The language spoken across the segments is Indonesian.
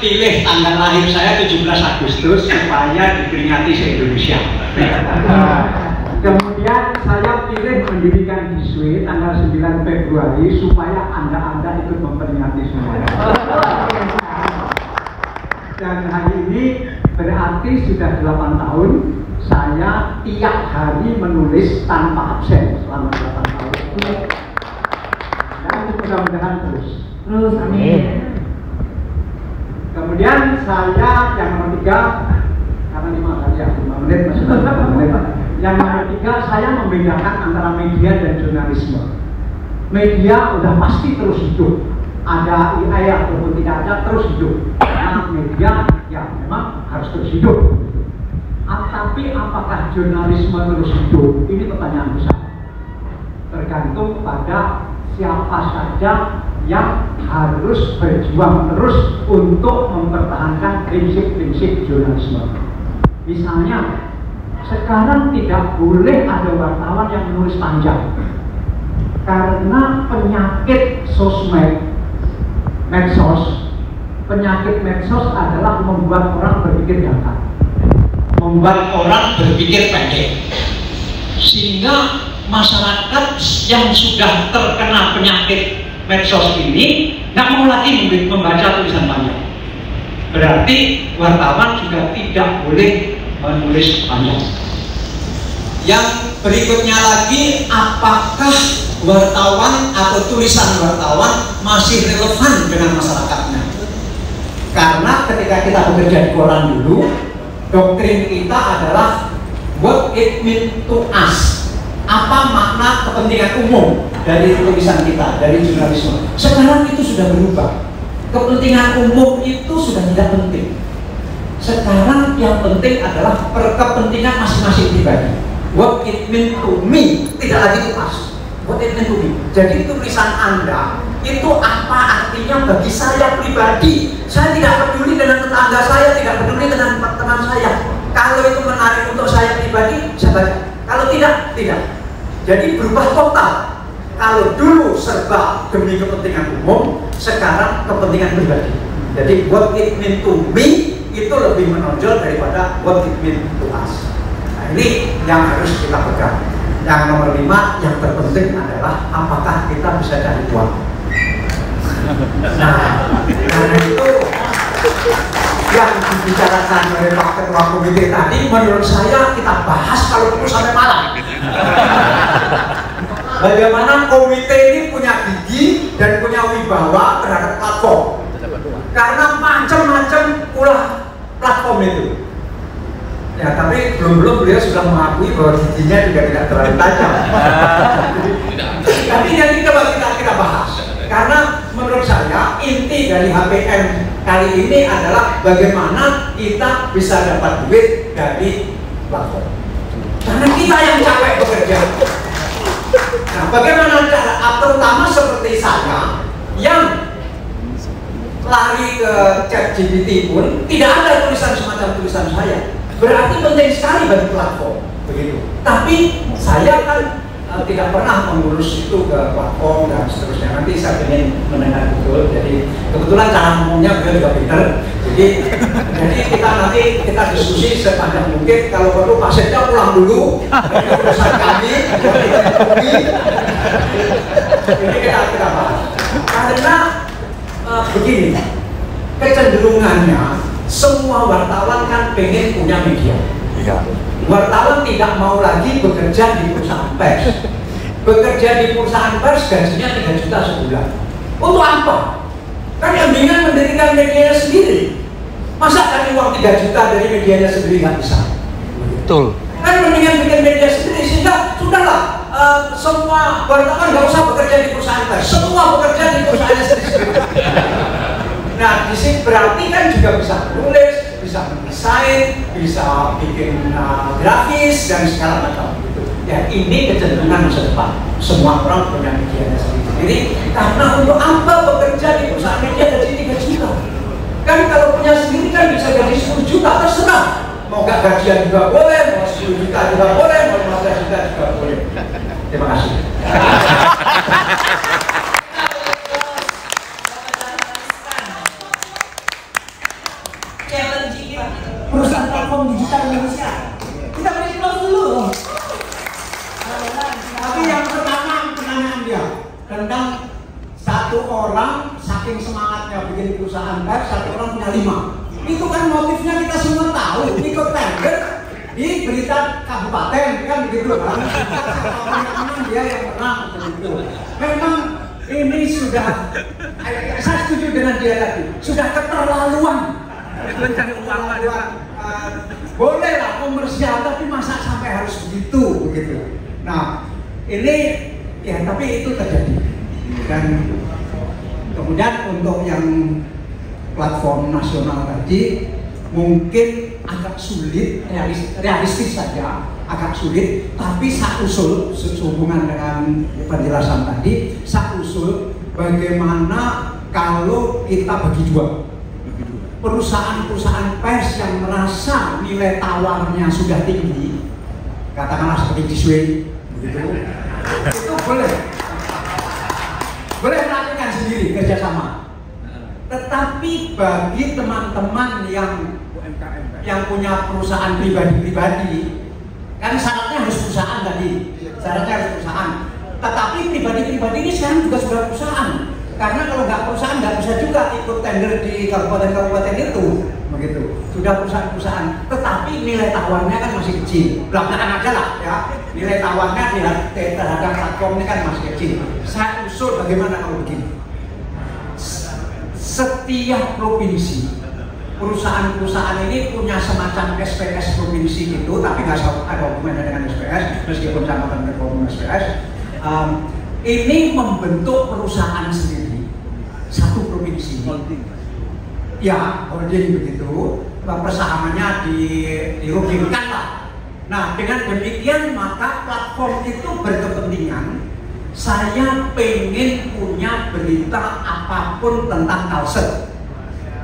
pilih tanggal lahir saya 17 Agustus supaya diperingati se-Indonesia. Kemudian saya pilih mendirikan Giswe tanggal 9 Februari supaya Anda ikut memperingati semuanya. Dan hari ini berarti sudah 8 tahun saya tiap hari menulis tanpa absen selama 8 tahun. Dan mudah-mudahan terus. Amin. Kemudian saya yang nomor 3, karena 5 menit masih 5 menit. Yang nomor 3, saya membedakan antara media dan jurnalisme. Media udah pasti terus hidup, ada AI ataupun tidak ada terus hidup. Karena media ya memang harus terus hidup. Tapi apakah jurnalisme terus hidup? Ini pertanyaan besar. Tergantung pada siapa saja yang harus berjuang terus untuk mempertahankan prinsip-prinsip jurnalisme. Misalnya, sekarang tidak boleh ada wartawan yang menulis panjang karena penyakit sosmed, medsos. Penyakit medsos adalah membuat orang berpikir dangkal, membuat orang berpikir pendek, sehingga masyarakat yang sudah terkena penyakit medsos ini nggak mau lagi membaca tulisan panjang. Berarti wartawan juga tidak boleh menulis panjang. Yang berikutnya lagi, apakah wartawan atau tulisan wartawan masih relevan dengan masyarakatnya? Karena ketika kita bekerja di koran dulu, doktrin kita adalah what it mean to us. Apa makna kepentingan umum dari tulisan kita, dari jurnalisme? Sekarang itu sudah berubah. Kepentingan umum itu sudah tidak penting. Sekarang yang penting adalah kepentingan masing-masing pribadi. What it mean to me, tidak lagi to us. What it mean to me. Jadi tulisan Anda itu apa artinya bagi saya pribadi? Saya tidak peduli dengan tetangga saya, tidak peduli dengan teman saya. Kalau itu menarik untuk saya pribadi, saya baca. Kalau tidak, tidak. Jadi berubah total. Kalau dulu serba demi kepentingan umum, sekarang kepentingan pribadi. Jadi what it mean to me itu lebih menonjol daripada what it mean to us. Nah, ini yang harus kita pegang. Yang nomor 5, yang terpenting adalah apakah kita bisa cari uang. Nah, karena itu yang dibicarakan oleh Pak Ketua Komite tadi, menurut saya kita bahas kalau perlu sampai malam. Bagaimana komite ini punya gigi dan punya wibawa terhadap platform. Karena macam-macam ulah platform itu. Ya, tapi belum beliau sudah mengakui bahwa giginya juga tidak terlalu tajam. Tapi nanti kita bahas. Karena menurut saya inti dari HPM kali ini adalah bagaimana kita bisa dapat duit dari platform. Karena kita yang capek bekerja. Nah, bagaimana cara? Terutama seperti saya yang lari ke ChatGPT pun tidak ada tulisan semacam tulisan saya. Berarti penting sekali bagi platform, begitu. Tapi saya kan tidak pernah mengurus itu ke platform dan seterusnya. Nanti saya ingin mendengar betul. Jadi kebetulan cara ngomongnya beliau juga pinter. Jadi kita diskusi sepanjang mungkin. Kalau perlu Pak Sekda pulang dulu dari urusan kami. Ini kita bahas. Karena begini, kecenderungannya semua wartawan kan pengen punya media. Iya. Wartawan tidak mau lagi bekerja di perusahaan pers. Bekerja di perusahaan pers gajinya 3 juta sebulan. Untuk apa? Kan yang mendingan mendirikan medianya sendiri. Masa cari uang 3 juta dari medianya sendiri nggak bisa? Betul. Kan mendingan bikin media sendiri sehingga sudahlah semua wartawan nggak usah bekerja di perusahaan pers. Semua bekerja di perusahaan sendiri. Nah, di sini berarti kan juga bisa menulis, bisa mendesain, bisa bikin grafis dan segala macam gitu. Ya, ini kecenderungan masa depan. Semua orang punya medianya sendiri. Karena untuk apa bekerja di perusahaan media gaji 3 juta? Kan kalau punya sendiri kan bisa gaji 10 juta, terserah. Mau gak gajian juga boleh, mau 10 juta juga boleh, mau 15 juta juga boleh. Terima kasih. perusahaan platform digital Indonesia. Kita beri aplaus dulu. Tapi yang pertama pertanyaan dia tentang satu orang saking semangatnya bikin perusahaan pers, satu orang punya 5. Itu kan motifnya kita semua tahu, ikut tender di berita kabupaten kan begitu kan. Dia yang menang begitu. Memang ini sudah, saya setuju dengan dia tadi, sudah keterlaluan. Mencari uang boleh lah komersial, tapi masa sampai harus begitu. Nah ini ya, tapi itu terjadi. Dan kemudian untuk yang platform nasional tadi mungkin agak sulit, realistis saja, agak sulit. Tapi saya usul sehubungan dengan penjelasan tadi, saya usul bagaimana kalau kita bagi dua. Perusahaan-perusahaan pers yang merasa nilai tawarnya sudah tinggi, katakanlah seperti Disway, begitu, itu boleh melakukan sendiri kerjasama. Tetapi bagi teman-teman yang punya perusahaan pribadi-pribadi, kan syaratnya harus perusahaan tadi, syaratnya harus perusahaan. Tetapi pribadi-pribadi ini sekarang juga sudah perusahaan. Karena kalau nggak perusahaan nggak bisa juga ikut tender di kabupaten-kabupaten itu, begitu. Sudah perusahaan-perusahaan, tetapi nilai tawarnya kan masih kecil. Belakang aja lah ya, nilai tawarnya terhadap platform ini kan masih kecil. Saya usul bagaimana kalau begini? Setiap provinsi, perusahaan-perusahaan ini punya semacam SPS provinsi itu, tapi nggak ada hubungannya dengan SPS, meskipun sama dengan SPS. Ini membentuk perusahaan sendiri, satu provinsi. Ya, holding begitu, persahamannya dirugingkan lah. Nah, dengan demikian maka platform itu berkepentingan, saya pengen punya berita apapun tentang Kalsel.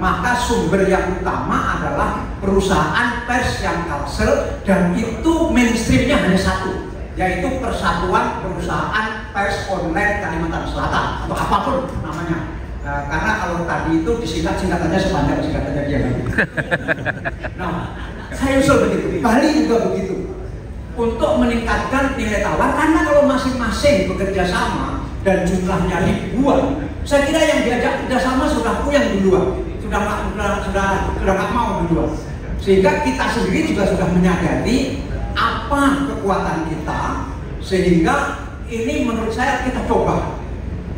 Maka sumber yang utama adalah perusahaan pers yang Kalsel, dan itu mainstreamnya hanya satu, yaitu Persatuan Perusahaan Pers Online Kalimantan Selatan atau apapun namanya. Karena kalau tadi itu disingkat-singkatannya sepanjang singkatannya dia. Nah, saya usul begitu. Bali juga begitu. Untuk meningkatkan nilai tawar, karena kalau masing-masing bekerja sama dan jumlahnya ribuan, saya kira yang diajak kerjasama sudah puyeng duluan, sudah nggak mau duluan. Sehingga kita sendiri juga sudah menyadari apa kekuatan kita, sehingga ini menurut saya kita coba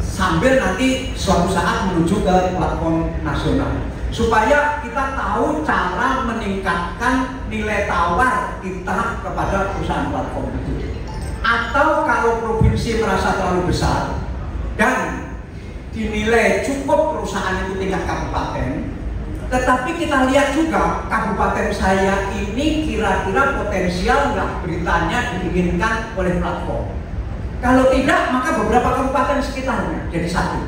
sambil nanti suatu saat menuju ke platform nasional, supaya kita tahu cara meningkatkan nilai tawar kita kepada perusahaan platform itu. Atau kalau provinsi merasa terlalu besar dan dinilai cukup perusahaan itu tingkat kabupaten, tetapi kita lihat juga kabupaten saya ini kira-kira potensial nggak beritanya diinginkan oleh platform. Kalau tidak, maka beberapa kabupaten sekitarnya jadi satu.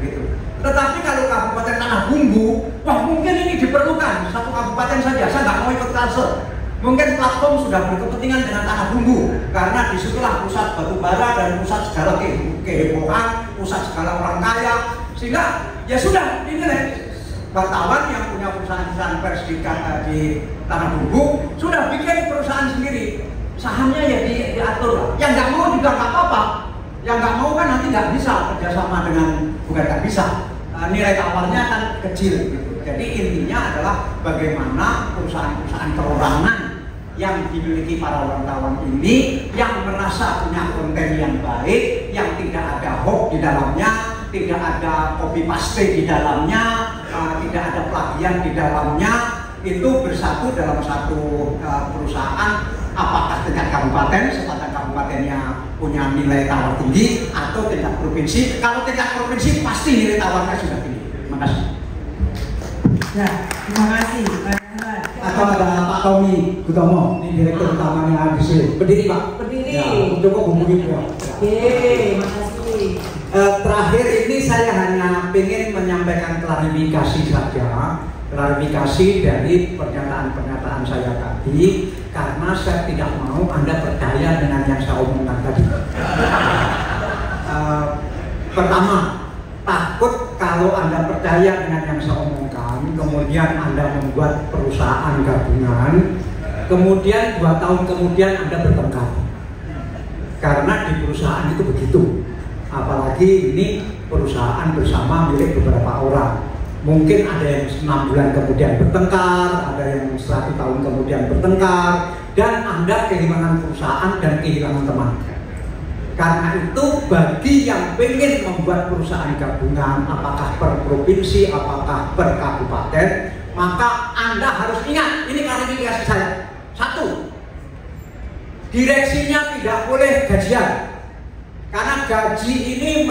Gitu. Tetapi kalau kabupaten Tanah Bumbu, wah mungkin ini diperlukan satu kabupaten saja. Saya nggak mau ikut Kalsel. Mungkin platform sudah berkepentingan dengan Tanah Bumbu, karena disitulah pusat batu bara dan pusat segala kehebohan, pusat segala orang kaya. Sehingga ya sudah, ini wartawan yang punya perusahaan pers di Tanah Bumbu sudah bikin perusahaan sendiri. Sahamnya ya diatur lah. Yang nggak mau juga nggak apa-apa. Yang nggak mau kan nanti nggak bisa kerjasama dengan, bukan nggak bisa, nilai tawarnya kan kecil gitu. Jadi intinya adalah bagaimana perusahaan-perusahaan perorangan yang dimiliki para wartawan ini, yang merasa punya konten yang baik, yang tidak ada hoax di dalamnya, tidak ada copy paste di dalamnya, tidak ada plagiat di dalamnya, itu bersatu dalam satu perusahaan. Apakah tingkat kabupaten, sepanjang kabupatennya punya nilai tawar tinggi, atau tingkat provinsi. Kalau tingkat provinsi pasti nilai tawarnya sudah tinggi. Terima kasih. Ya, terima kasih. Atau ada Pak Tommy Gutomo, ini direktur utamanya ABC. Berdiri Pak. Berdiri. Ya, cukup hubungi ya. Oke, makasih. Terakhir ini saya hanya ingin menyampaikan klarifikasi saja. Klarifikasi dari pernyataan-pernyataan saya tadi, karena saya tidak mau Anda percaya dengan yang saya omongkan tadi. Pertama, takut kalau Anda percaya dengan yang saya omongkan, kemudian Anda membuat perusahaan gabungan, kemudian 2 tahun kemudian Anda bertengkar. Karena di perusahaan itu begitu. Apalagi ini perusahaan bersama milik beberapa orang. Mungkin ada yang 6 bulan kemudian bertengkar, ada yang 1 tahun kemudian bertengkar, dan Anda kehilangan perusahaan dan kehilangan teman. Karena itu bagi yang ingin membuat perusahaan gabungan, apakah per provinsi, apakah per kabupaten, maka Anda harus ingat, ini klarifikasi saya. 1, direksinya tidak boleh gajian. Karena gaji ini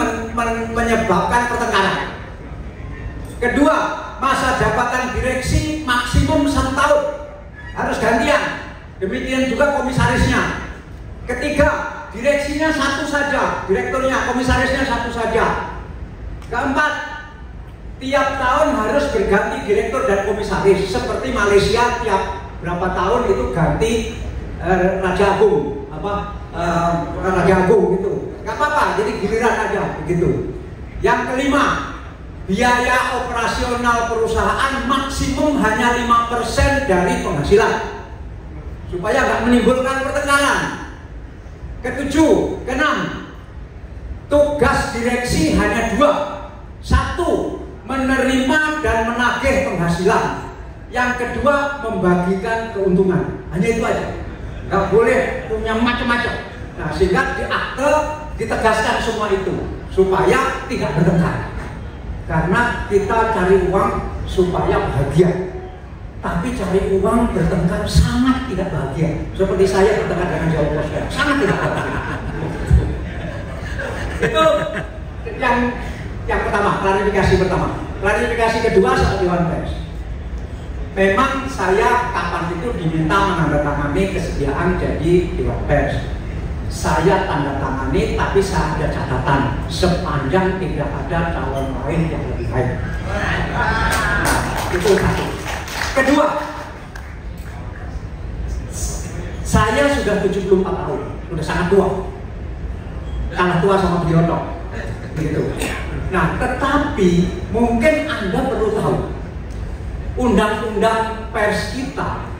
menyebabkan pertengkaran. Kedua, masa jabatan direksi maksimum 1 tahun, harus gantian. Demikian juga komisarisnya. Ketiga, direksinya 1 saja, direkturnya, komisarisnya 1 saja. Keempat, tiap tahun harus berganti direktur dan komisaris. Seperti Malaysia tiap berapa tahun itu ganti Raja Agung, Raja Agung gitu. Gak apa-apa, jadi giliran aja begitu. Yang kelima, biaya operasional perusahaan maksimum hanya 5% dari penghasilan, supaya nggak menimbulkan pertengkaran. Ketujuh, keenam, tugas direksi hanya 2. 1, menerima dan menagih penghasilan. Yang kedua, membagikan keuntungan. Hanya itu aja. Nggak boleh punya macam-macam. Nah, sehingga di akte ditegaskan semua itu supaya tidak bertengkar. Karena kita cari uang supaya bahagia, tapi cari uang bertengkar sangat tidak bahagia. Seperti saya bertengkar dengan Jawa Bos, sangat tidak bahagia. Itu yang pertama, klarifikasi pertama. Klarifikasi kedua soal Dewan Pers. Memang saya kapan itu diminta menandatangani kesediaan jadi Dewan Pers. Saya tanda tangani, tapi saya ada catatan sepanjang tidak ada calon lain yang lebih baik. Nah, itu 1. Kedua, saya sudah 74 tahun, sudah sangat tua, kalah tua sama Bioto, gitu. Nah, tetapi mungkin Anda perlu tahu, undang-undang pers kita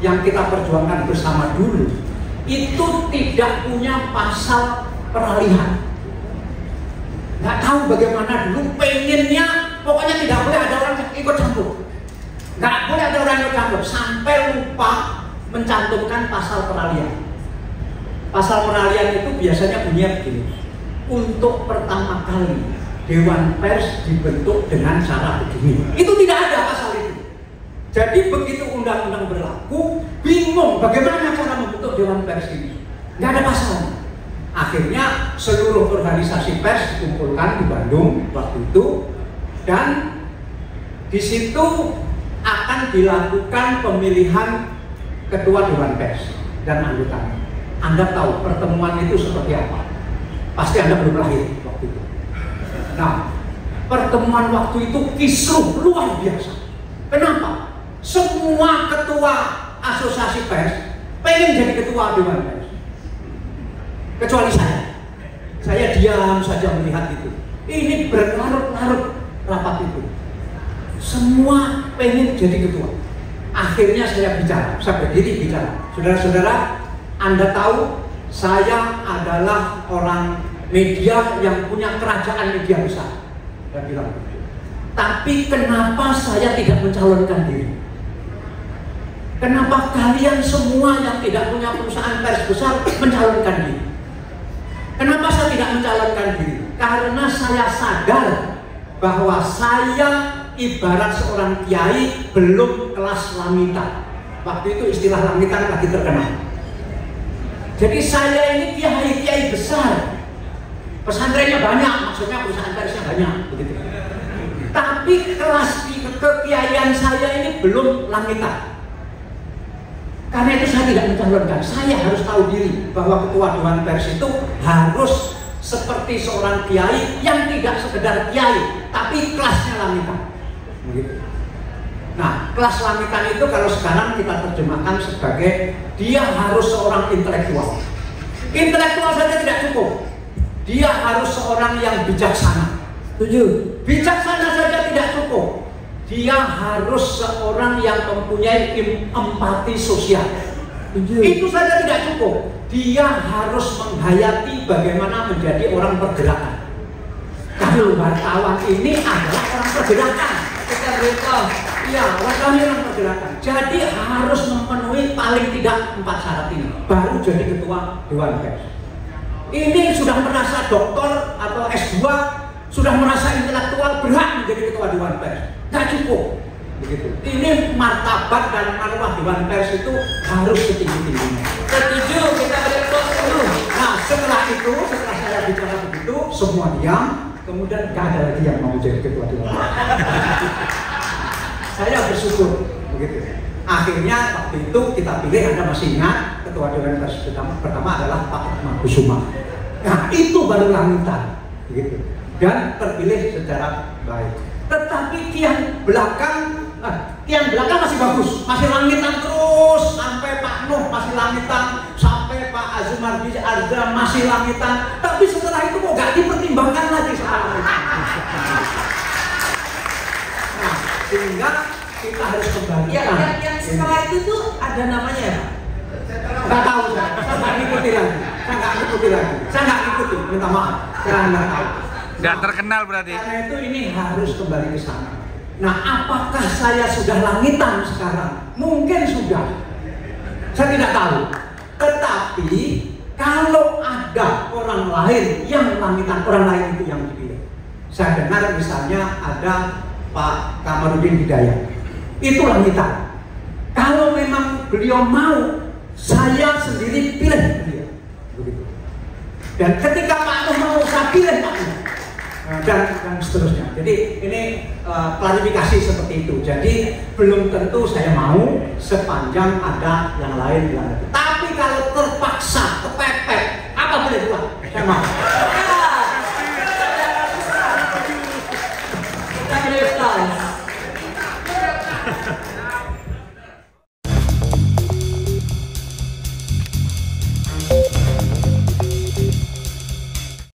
yang kita perjuangkan bersama dulu itu tidak punya pasal peralihan. Nggak tahu bagaimana dulu pengennya, pokoknya tidak boleh ada orang yang ikut campur. Nggak boleh ada orang yang ikut campur, sampai lupa mencantumkan pasal peralihan. Pasal peralihan itu biasanya bunyinya begini: untuk pertama kali Dewan Pers dibentuk dengan cara begini. Itu tidak ada pasal itu. Jadi begitu undang-undang berlaku, bingung bagaimana cara membentuk Dewan Pers ini. Nggak ada pasalnya. Akhirnya seluruh organisasi pers dikumpulkan di Bandung waktu itu, dan di situ akan dilakukan pemilihan ketua Dewan Pers dan anggotanya. Anda tahu pertemuan itu seperti apa? Pasti Anda belum lahir waktu itu. Nah, pertemuan waktu itu kisruh luar biasa. Kenapa? Semua ketua asosiasi pers pengen jadi ketua Dewan Pers, kecuali saya. Saya diam saja melihat itu. Ini berlarut-larut rapat itu. Semua pengen jadi ketua. Akhirnya saya bicara, saya berdiri bicara. Saudara-saudara, Anda tahu saya adalah orang media yang punya kerajaan media besar. Saya bilang, tapi kenapa saya tidak mencalonkan diri? Kenapa kalian semua yang tidak punya perusahaan pers besar mencalonkan diri? Kenapa saya tidak mencalonkan diri? Karena saya sadar bahwa saya ibarat seorang kiai belum kelas langitan. Waktu itu istilah langitan lagi terkenal. Jadi saya ini kiai besar, pesantrennya banyak, maksudnya perusahaan persnya banyak, begitu. Tapi kelas kekiaian saya ini belum langitan. Karena itu saya tidak mencalonkan. Saya harus tahu diri bahwa ketua Dewan Pers itu harus seperti seorang kiai yang tidak sekedar kiai, tapi kelasnya langitan. Begitu. Nah, kelas langitan itu kalau sekarang kita terjemahkan sebagai dia harus seorang intelektual. Intelektual saja tidak cukup. Dia harus seorang yang bijaksana. Setuju? Bijaksana saja tidak cukup. dia harus seorang yang mempunyai empati sosial. Itu saja tidak cukup. Dia harus menghayati bagaimana menjadi orang pergerakan. Kalau wartawan ini adalah orang pergerakan, kita beritahu, ya wartawan orang pergerakan. Jadi harus memenuhi paling tidak 4 syarat ini, baru jadi ketua Dewan Pers. Ini sudah merasa doktor atau S2, sudah merasa intelektual, berhak menjadi ketua Dewan Pers. Nggak cukup. Begitu. Ini martabat dan marwah Dewan Pers itu harus setinggi-tingginya. Setuju, kita berikut dulu. Nah, setelah itu, setelah saya bicara begitu, semua diam. Kemudian gak ada lagi yang mau jadi ketua Dewan Pers. Saya bersyukur begitu. Akhirnya waktu itu kita pilih, Anda masih ingat, ketua Dewan Pers pertama adalah Pak Kusuma. Nah, itu baru langitan begitu. Dan terpilih secara baik. Tetapi tiang belakang masih bagus, masih langitan terus sampai Pak Nuh masih langitan, sampai Pak Azumardi Arda masih langitan. Tapi setelah itu kok gak dipertimbangkan lagi soal itu. Nah, sehingga kita harus kembali. Yang setelah itu tuh ada namanya ya? Nggak tahu saya nggak ngikuti lagi. Saya nggak ngikuti, minta maaf. Saya nggak tahu. Nggak terkenal berarti. Karena itu ini harus kembali ke sana. Nah, apakah saya sudah langitan sekarang? Mungkin sudah. Saya tidak tahu. Tetapi kalau ada orang lain yang langitan, orang lain itu yang dipilih. Saya dengar misalnya ada Pak Kamarudin Hidayat. Itu langitan. Kalau memang beliau mau, saya sendiri pilih beliau. Begitu. Dan ketika Pak Nuh mau, saya pilih Pak Nuh. Dan seterusnya. Jadi ini klarifikasi seperti itu. Jadi belum tentu saya mau sepanjang ada yang lain yang ada. Tapi kalau